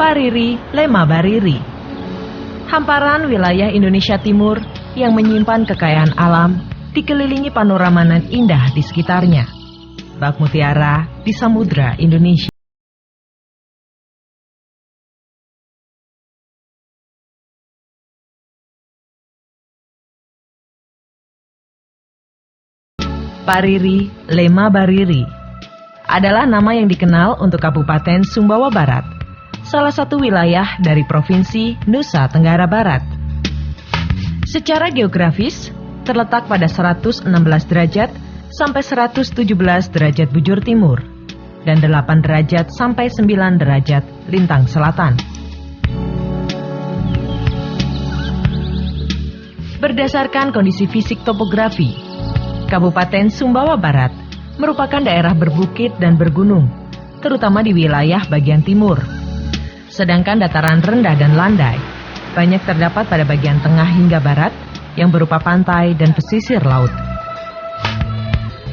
Pariri Lema Bariri. Hamparan wilayah Indonesia Timur yang menyimpan kekayaan alam dikelilingi panorama nan indah di sekitarnya. Bak mutiara di Samudra Indonesia. Pariri Lema Bariri adalah nama yang dikenal untuk Kabupaten Sumbawa Barat, salah satu wilayah dari Provinsi Nusa Tenggara Barat. Secara geografis, terletak pada 116 derajat sampai 117 derajat bujur timur dan 8 derajat sampai 9 derajat lintang selatan. Berdasarkan kondisi fisik topografi, Kabupaten Sumbawa Barat merupakan daerah berbukit dan bergunung, terutama di wilayah bagian timur. Sedangkan dataran rendah dan landai banyak terdapat pada bagian tengah hingga barat yang berupa pantai dan pesisir laut.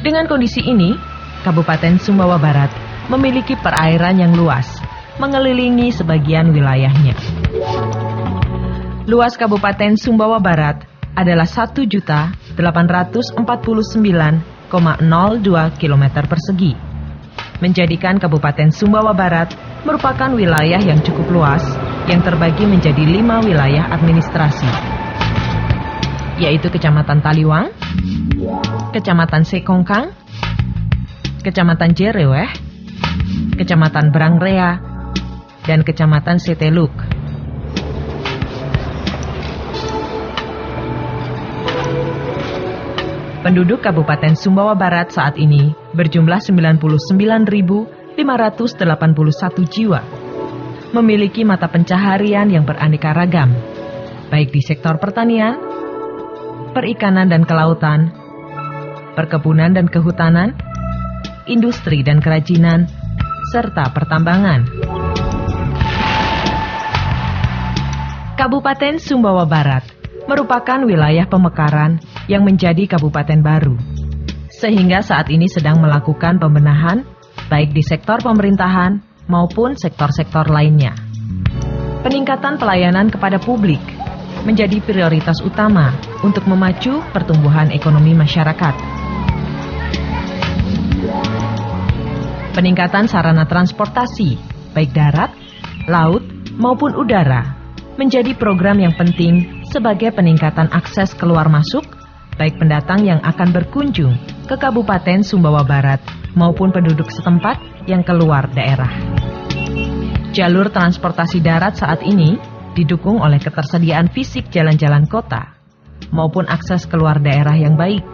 Dengan kondisi ini, Kabupaten Sumbawa Barat memiliki perairan yang luas, mengelilingi sebagian wilayahnya. Luas Kabupaten Sumbawa Barat adalah 1.849,02 km persegi, menjadikan Kabupaten Sumbawa Barat merupakan wilayah yang cukup luas yang terbagi menjadi 5 wilayah administrasi, yaitu Kecamatan Taliwang, Kecamatan Sekongkang, Kecamatan Jereweh, Kecamatan Brangrea, dan Kecamatan Seteluk. Penduduk Kabupaten Sumbawa Barat saat ini berjumlah 99.581 jiwa, memiliki mata pencaharian yang beraneka ragam, baik di sektor pertanian, perikanan dan kelautan, perkebunan dan kehutanan, industri dan kerajinan, serta pertambangan. Kabupaten Sumbawa Barat merupakan wilayah pemekaran yang menjadi kabupaten baru, sehingga saat ini sedang melakukan pembenahan baik di sektor pemerintahan maupun sektor-sektor lainnya. Peningkatan pelayanan kepada publik menjadi prioritas utama untuk memacu pertumbuhan ekonomi masyarakat. Peningkatan sarana transportasi, baik darat, laut, maupun udara, menjadi program yang penting sebagai peningkatan akses keluar masuk, baik pendatang yang akan berkunjung ke Kabupaten Sumbawa Barat maupun penduduk setempat yang keluar daerah. Jalur transportasi darat saat ini didukung oleh ketersediaan fisik jalan-jalan kota maupun akses keluar daerah yang baik.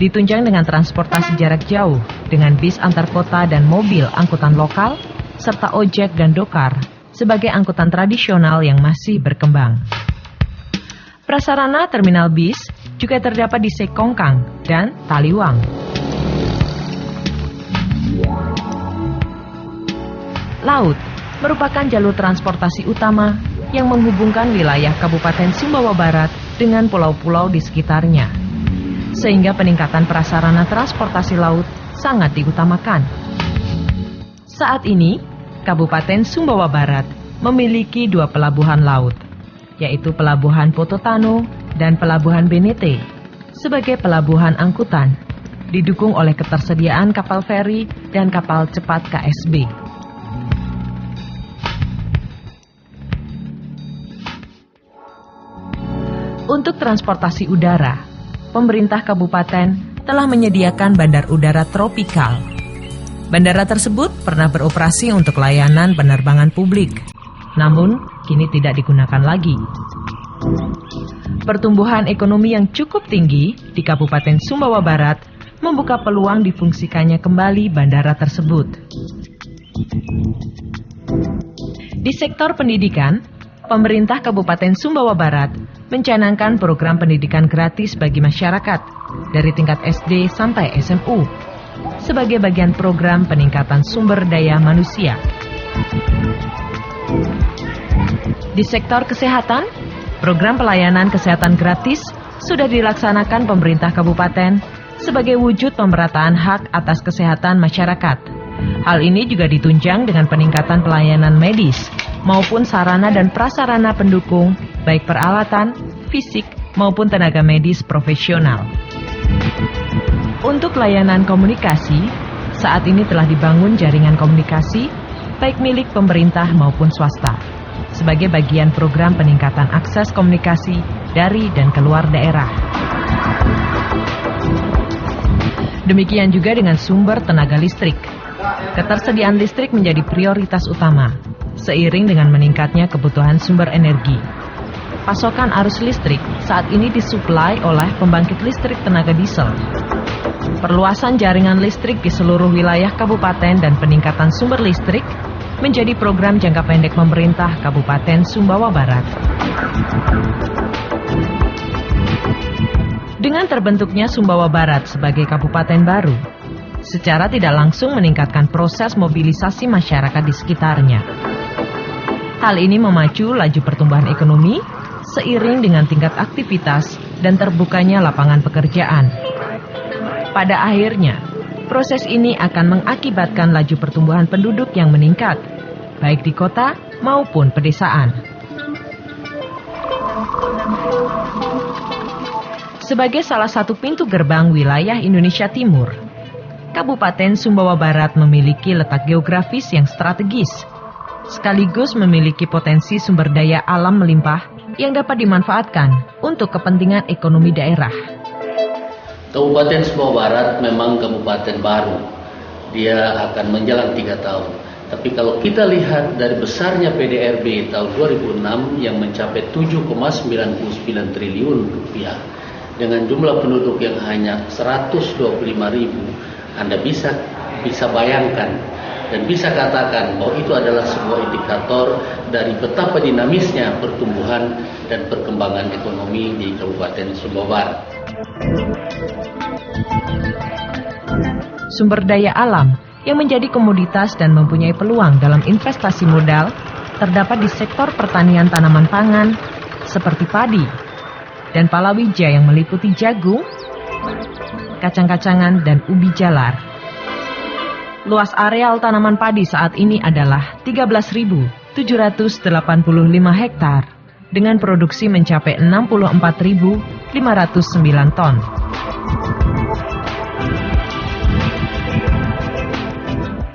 Ditunjang dengan transportasi jarak jauh dengan bis antar kota dan mobil angkutan lokal, serta ojek dan dokar sebagai angkutan tradisional yang masih berkembang. Prasarana terminal bis juga terdapat di Sekongkang dan Taliwang. Laut merupakan jalur transportasi utama yang menghubungkan wilayah Kabupaten Sumbawa Barat dengan pulau-pulau di sekitarnya, sehingga peningkatan prasarana transportasi laut sangat diutamakan. Saat ini, Kabupaten Sumbawa Barat memiliki 2 pelabuhan laut, yaitu Pelabuhan Pototano dan Pelabuhan Benete, sebagai pelabuhan angkutan, didukung oleh ketersediaan kapal feri dan kapal cepat KSB. Untuk transportasi udara, pemerintah kabupaten telah menyediakan bandar udara tropikal. Bandara tersebut pernah beroperasi untuk layanan penerbangan publik, namun kini tidak digunakan lagi. Pertumbuhan ekonomi yang cukup tinggi di Kabupaten Sumbawa Barat membuka peluang difungsikannya kembali bandara tersebut. Di sektor pendidikan, pemerintah Kabupaten Sumbawa Barat mencanangkan program pendidikan gratis bagi masyarakat dari tingkat SD sampai SMU sebagai bagian program peningkatan sumber daya manusia. Di sektor kesehatan, program pelayanan kesehatan gratis sudah dilaksanakan pemerintah kabupaten sebagai wujud pemerataan hak atas kesehatan masyarakat. Hal ini juga ditunjang dengan peningkatan pelayanan medis maupun sarana dan prasarana pendukung, baik peralatan, fisik, maupun tenaga medis profesional. Untuk layanan komunikasi, saat ini telah dibangun jaringan komunikasi, baik milik pemerintah maupun swasta, sebagai bagian program peningkatan akses komunikasi dari dan keluar daerah. Demikian juga dengan sumber tenaga listrik. Ketersediaan listrik menjadi prioritas utama, seiring dengan meningkatnya kebutuhan sumber energi. Pasokan arus listrik saat ini disuplai oleh pembangkit listrik tenaga diesel. Perluasan jaringan listrik di seluruh wilayah kabupaten dan peningkatan sumber listrik menjadi program jangka pendek pemerintah Kabupaten Sumbawa Barat. Dengan terbentuknya Sumbawa Barat sebagai kabupaten baru, secara tidak langsung meningkatkan proses mobilisasi masyarakat di sekitarnya. Hal ini memacu laju pertumbuhan ekonomi seiring dengan tingkat aktivitas dan terbukanya lapangan pekerjaan. Pada akhirnya, proses ini akan mengakibatkan laju pertumbuhan penduduk yang meningkat, baik di kota maupun pedesaan. Sebagai salah satu pintu gerbang wilayah Indonesia Timur, Kabupaten Sumbawa Barat memiliki letak geografis yang strategis, sekaligus memiliki potensi sumber daya alam melimpah yang dapat dimanfaatkan untuk kepentingan ekonomi daerah. Kabupaten Sumbawa Barat memang kabupaten baru, dia akan menjelang 3 tahun. Tapi kalau kita lihat dari besarnya PDRB tahun 2006 yang mencapai 7,99 triliun rupiah, dengan jumlah penduduk yang hanya 125.000, Anda bisa bayangkan dan bisa katakan bahwa itu adalah sebuah indikator dari betapa dinamisnya pertumbuhan dan perkembangan ekonomi di Kabupaten Sumbawa Barat. Sumber daya alam yang menjadi komoditas dan mempunyai peluang dalam investasi modal terdapat di sektor pertanian tanaman pangan seperti padi dan palawija yang meliputi jagung, kacang-kacangan, dan ubi jalar. Luas areal tanaman padi saat ini adalah 13.785 hektar dengan produksi mencapai 64.509 ton.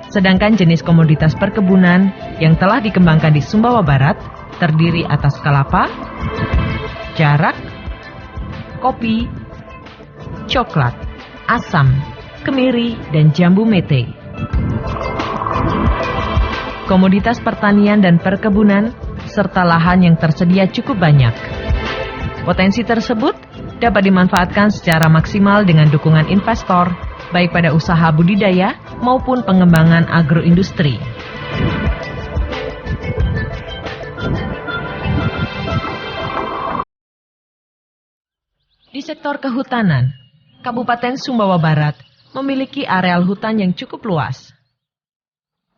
Sedangkan jenis komoditas perkebunan yang telah dikembangkan di Sumbawa Barat terdiri atas kelapa, jarak, kopi, coklat, asam, kemiri, dan jambu mete. Komoditas pertanian dan perkebunan serta lahan yang tersedia cukup banyak. Potensi tersebut dapat dimanfaatkan secara maksimal dengan dukungan investor, baik pada usaha budidaya maupun pengembangan agroindustri. Di sektor kehutanan, Kabupaten Sumbawa Barat memiliki areal hutan yang cukup luas.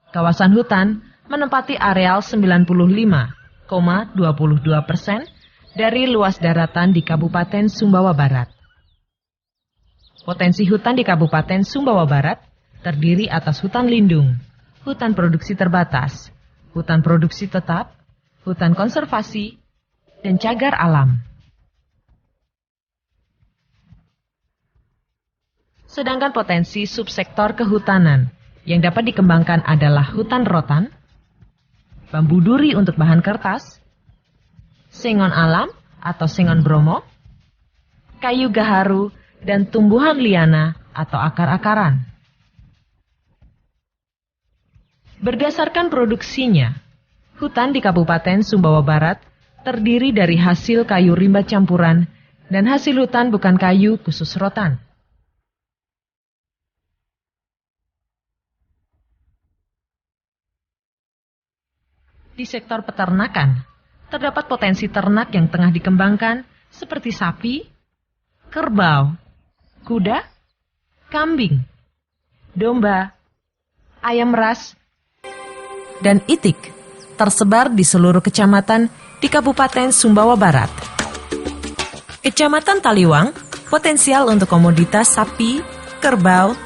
Kawasan hutan menempati areal 95,22% dari luas daratan di Kabupaten Sumbawa Barat. Potensi hutan di Kabupaten Sumbawa Barat terdiri atas hutan lindung, hutan produksi terbatas, hutan produksi tetap, hutan konservasi, dan cagar alam. Sedangkan potensi subsektor kehutanan yang dapat dikembangkan adalah hutan rotan, bambu duri untuk bahan kertas, sengon alam atau sengon bromo, kayu gaharu, dan tumbuhan liana atau akar-akaran. Berdasarkan produksinya, hutan di Kabupaten Sumbawa Barat terdiri dari hasil kayu rimba campuran dan hasil hutan bukan kayu khusus rotan. Di sektor peternakan, terdapat potensi ternak yang tengah dikembangkan seperti sapi, kerbau, kuda, kambing, domba, ayam ras, dan itik tersebar di seluruh kecamatan di Kabupaten Sumbawa Barat. Kecamatan Taliwang potensial untuk komoditas sapi, kerbau,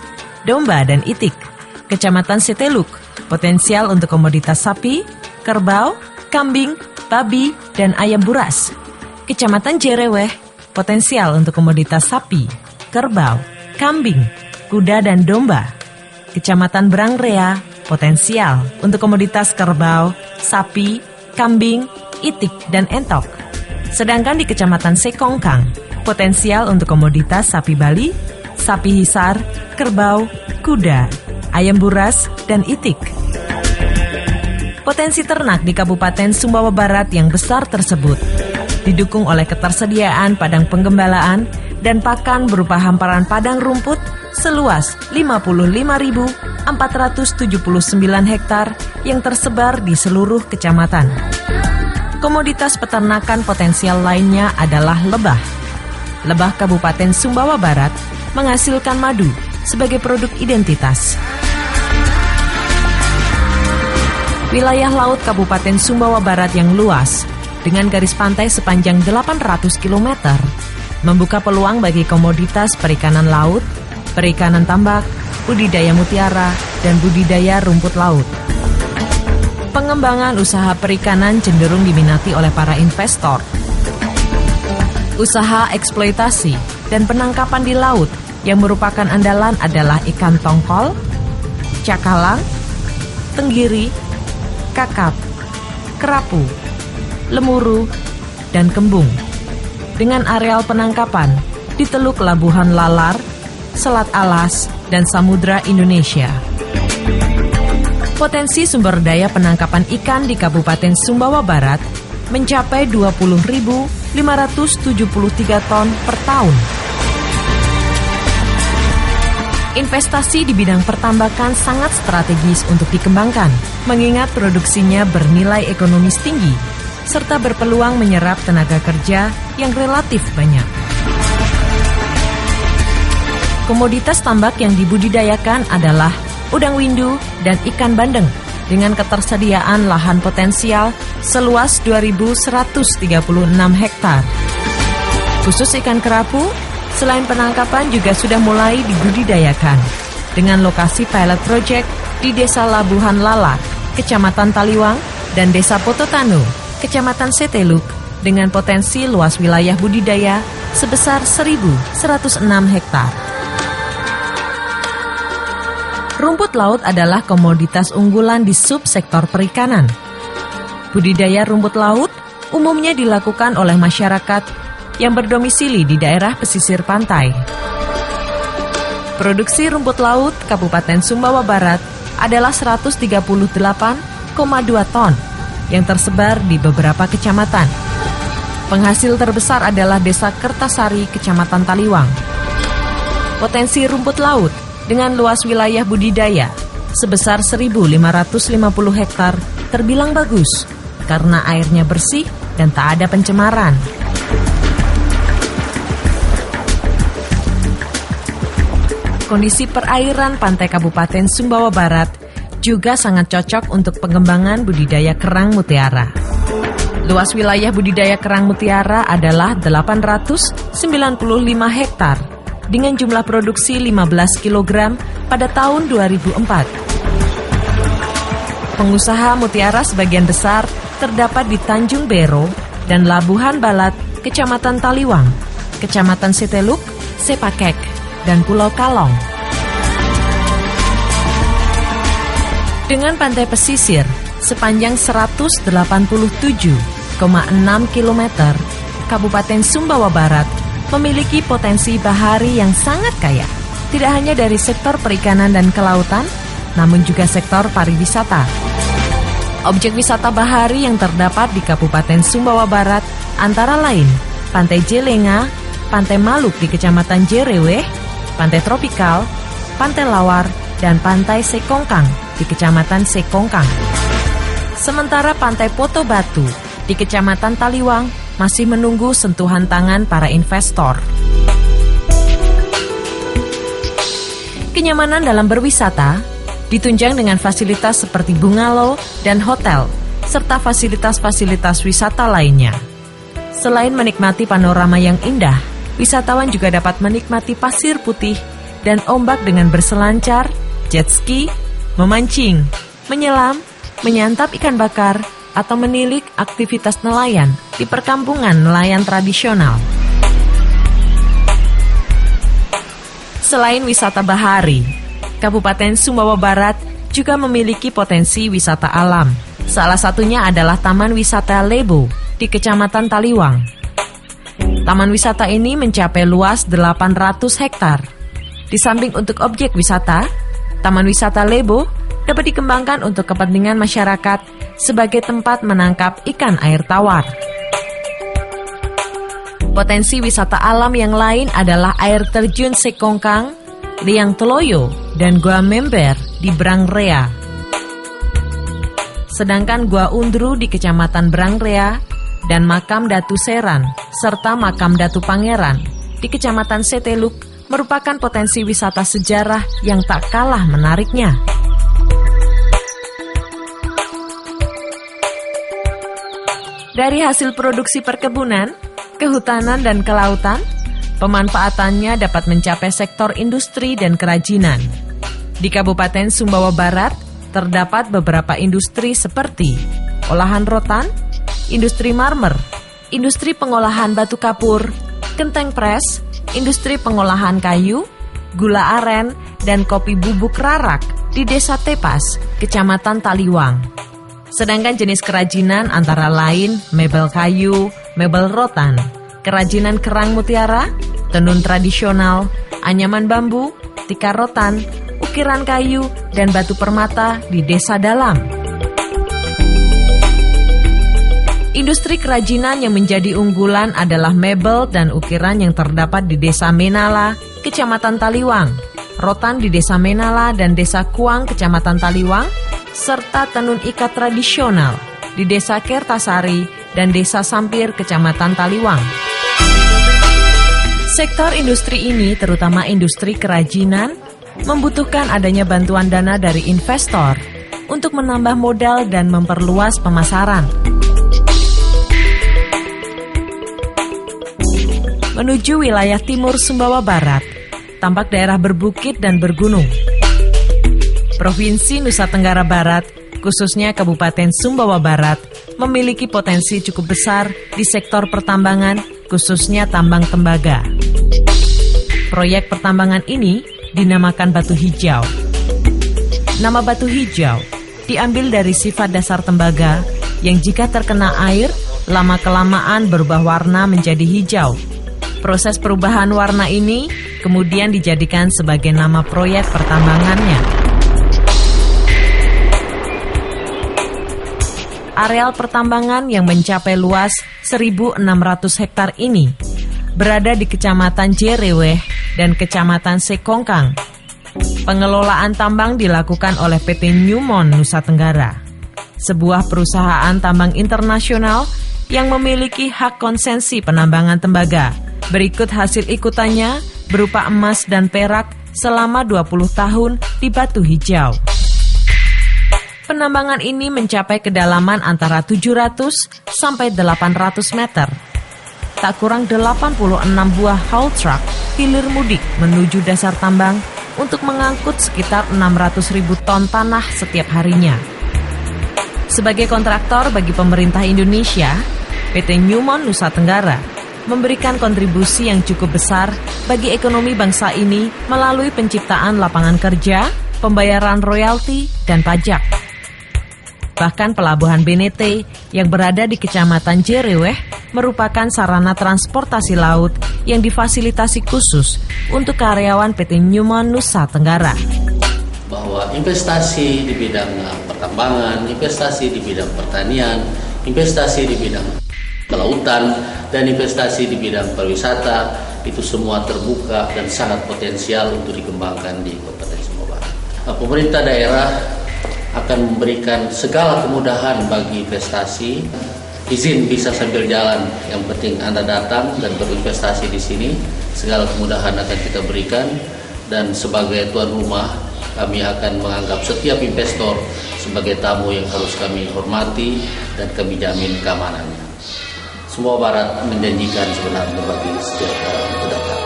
domba, dan itik Kecamatan Seteluk, potensial untuk komoditas sapi, kerbau, kambing, babi, dan ayam buras. Kecamatan Jereweh, potensial untuk komoditas sapi, kerbau, kambing, kuda, dan domba. Kecamatan Brangrea, potensial untuk komoditas kerbau, sapi, kambing, itik, dan entok. Sedangkan di Kecamatan Sekongkang, potensial untuk komoditas sapi Bali, sapi hisar, kerbau, kuda, ayam buras, dan itik. Potensi ternak di Kabupaten Sumbawa Barat yang besar tersebut didukung oleh ketersediaan padang penggembalaan dan pakan berupa hamparan padang rumput seluas 55.479 hektar yang tersebar di seluruh kecamatan. Komoditas peternakan potensial lainnya adalah lebah. Lebah Kabupaten Sumbawa Barat menghasilkan madu sebagai produk identitas. Wilayah laut Kabupaten Sumbawa Barat yang luas dengan garis pantai sepanjang 800 km membuka peluang bagi komoditas perikanan laut, perikanan tambak, budidaya mutiara, dan budidaya rumput laut. Pengembangan usaha perikanan cenderung diminati oleh para investor. Usaha eksploitasi dan penangkapan di laut yang merupakan andalan adalah ikan tongkol, cakalang, tenggiri, kakap, kerapu, lemuru, dan kembung. Dengan areal penangkapan di Teluk Labuhan Lalar, Selat Alas, dan Samudra Indonesia. Potensi sumber daya penangkapan ikan di Kabupaten Sumbawa Barat mencapai 20.573 ton per tahun. Investasi di bidang pertambakan sangat strategis untuk dikembangkan, mengingat produksinya bernilai ekonomis tinggi, serta berpeluang menyerap tenaga kerja yang relatif banyak. Komoditas tambak yang dibudidayakan adalah udang windu dan ikan bandeng, dengan ketersediaan lahan potensial seluas 2.136 hektar. Khusus ikan kerapu, selain penangkapan juga sudah mulai dibudidayakan dengan lokasi pilot project di Desa Labuhan Lalar, Kecamatan Taliwang, dan Desa Pototanu, Kecamatan Seteluk, dengan potensi luas wilayah budidaya sebesar 1.106 hektar. Rumput laut adalah komoditas unggulan di subsektor perikanan. Budidaya rumput laut umumnya dilakukan oleh masyarakat yang berdomisili di daerah pesisir pantai. Produksi rumput laut Kabupaten Sumbawa Barat adalah 138,2 ton yang tersebar di beberapa kecamatan. Penghasil terbesar adalah Desa Kertasari, Kecamatan Taliwang. Potensi rumput laut dengan luas wilayah budidaya sebesar 1.550 hektar terbilang bagus karena airnya bersih dan tak ada pencemaran. Kondisi perairan pantai Kabupaten Sumbawa Barat juga sangat cocok untuk pengembangan budidaya kerang mutiara. Luas wilayah budidaya kerang mutiara adalah 895 hektar dengan jumlah produksi 15 kg pada tahun 2004. Pengusaha mutiara sebagian besar terdapat di Tanjung Bero dan Labuhan Balat, Kecamatan Taliwang, Kecamatan Seteluk, Sepakek, dan Pulau Kalong. Dengan pantai pesisir sepanjang 187,6 km, Kabupaten Sumbawa Barat memiliki potensi bahari yang sangat kaya, tidak hanya dari sektor perikanan dan kelautan, namun juga sektor pariwisata. Objek wisata bahari yang terdapat di Kabupaten Sumbawa Barat antara lain Pantai Jelenga, Pantai Maluk di Kecamatan Jereweh, Pantai Tropikal, Pantai Lawar, dan Pantai Sekongkang di Kecamatan Sekongkang. Sementara Pantai Poto Batu di Kecamatan Taliwang masih menunggu sentuhan tangan para investor. Kenyamanan dalam berwisata ditunjang dengan fasilitas seperti bungalow dan hotel, serta fasilitas-fasilitas wisata lainnya. Selain menikmati panorama yang indah, wisatawan juga dapat menikmati pasir putih dan ombak dengan berselancar, jet ski, memancing, menyelam, menyantap ikan bakar, atau menilik aktivitas nelayan di perkampungan nelayan tradisional. Selain wisata bahari, Kabupaten Sumbawa Barat juga memiliki potensi wisata alam. Salah satunya adalah Taman Wisata Lebo di Kecamatan Taliwang. Taman wisata ini mencapai luas 800 hektar. Di samping untuk objek wisata, Taman Wisata Lebo dapat dikembangkan untuk kepentingan masyarakat sebagai tempat menangkap ikan air tawar. Potensi wisata alam yang lain adalah air terjun Sekongkang, Liang Teloyo, dan Gua Member di Brangrea. Sedangkan Gua Undru di Kecamatan Brangrea dan Makam Datu Seran serta Makam Datu Pangeran di Kecamatan Seteluk merupakan potensi wisata sejarah yang tak kalah menariknya. Dari hasil produksi perkebunan, kehutanan, dan kelautan, pemanfaatannya dapat mencapai sektor industri dan kerajinan. Di Kabupaten Sumbawa Barat, terdapat beberapa industri seperti olahan rotan, industri marmer, industri pengolahan batu kapur, genteng pres, industri pengolahan kayu, gula aren, dan kopi bubuk rarak di Desa Tepas, Kecamatan Taliwang. Sedangkan jenis kerajinan antara lain mebel kayu, mebel rotan, kerajinan kerang mutiara, tenun tradisional, anyaman bambu, tikar rotan, ukiran kayu, dan batu permata di Desa Dalam. Industri kerajinan yang menjadi unggulan adalah mebel dan ukiran yang terdapat di Desa Menala, Kecamatan Taliwang, rotan di Desa Menala dan Desa Kuang, Kecamatan Taliwang, serta tenun ikat tradisional di Desa Kertasari dan Desa Sampir, Kecamatan Taliwang. Sektor industri ini, terutama industri kerajinan, membutuhkan adanya bantuan dana dari investor untuk menambah modal dan memperluas pemasaran. Menuju wilayah timur Sumbawa Barat, tampak daerah berbukit dan bergunung. Provinsi Nusa Tenggara Barat, khususnya Kabupaten Sumbawa Barat, memiliki potensi cukup besar di sektor pertambangan, khususnya tambang tembaga. Proyek pertambangan ini dinamakan batu hijau. Nama batu hijau diambil dari sifat dasar tembaga yang jika terkena air, lama-kelamaan berubah warna menjadi hijau. Proses perubahan warna ini kemudian dijadikan sebagai nama proyek pertambangannya. Areal pertambangan yang mencapai luas 1.600 hektar ini berada di Kecamatan Jereweh dan Kecamatan Sekongkang. Pengelolaan tambang dilakukan oleh PT Newmont Nusa Tenggara, sebuah perusahaan tambang internasional yang memiliki hak konsensi penambangan tembaga. Berikut hasil ikutannya berupa emas dan perak selama 20 tahun di batu hijau. Penambangan ini mencapai kedalaman antara 700 sampai 800 meter. Tak kurang 86 buah haul truck hilir mudik menuju dasar tambang untuk mengangkut sekitar 600.000 ton tanah setiap harinya. Sebagai kontraktor bagi pemerintah Indonesia, PT Newmont Nusa Tenggara memberikan kontribusi yang cukup besar bagi ekonomi bangsa ini melalui penciptaan lapangan kerja, pembayaran royalti, dan pajak. Bahkan pelabuhan Benete yang berada di Kecamatan Jereweh merupakan sarana transportasi laut yang difasilitasi khusus untuk karyawan PT Newmont Nusa Tenggara. Bahwa investasi di bidang pertambangan, investasi di bidang pertanian, investasi di bidang kelautan, dan investasi di bidang pariwisata itu semua terbuka dan sangat potensial untuk dikembangkan di Kabupaten Sumbawa Barat. Pemerintah daerah akan memberikan segala kemudahan bagi investasi. Izin bisa sambil jalan, yang penting Anda datang dan berinvestasi di sini. Segala kemudahan akan kita berikan, dan sebagai tuan rumah kami akan menganggap setiap investor sebagai tamu yang harus kami hormati dan kami jamin keamanannya. Sumbawa Barat menjanjikan sebenarnya bagi setiap orang yang datang.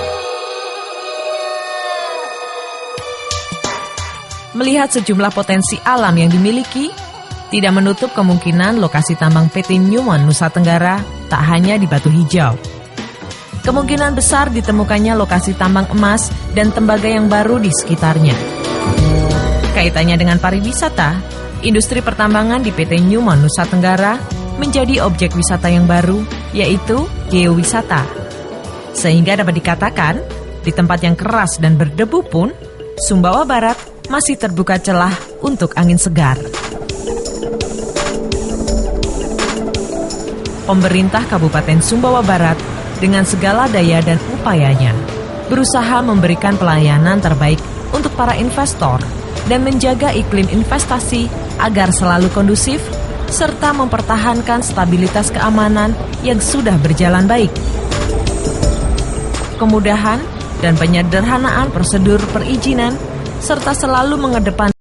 melihat sejumlah potensi alam yang dimiliki, tidak menutup kemungkinan lokasi tambang PT Newmont Nusa Tenggara tak hanya di Batu Hijau. Kemungkinan besar ditemukannya lokasi tambang emas dan tembaga yang baru di sekitarnya. Kaitannya dengan pariwisata, industri pertambangan di PT Newmont Nusa Tenggara menjadi objek wisata yang baru, yaitu geowisata. Sehingga dapat dikatakan, di tempat yang keras dan berdebu pun, Sumbawa Barat masih terbuka celah untuk angin segar. Pemerintah Kabupaten Sumbawa Barat dengan segala daya dan upayanya berusaha memberikan pelayanan terbaik untuk para investor dan menjaga iklim investasi agar selalu kondusif serta mempertahankan stabilitas keamanan yang sudah berjalan baik. Kemudahan dan penyederhanaan prosedur perizinan serta selalu mengedepankan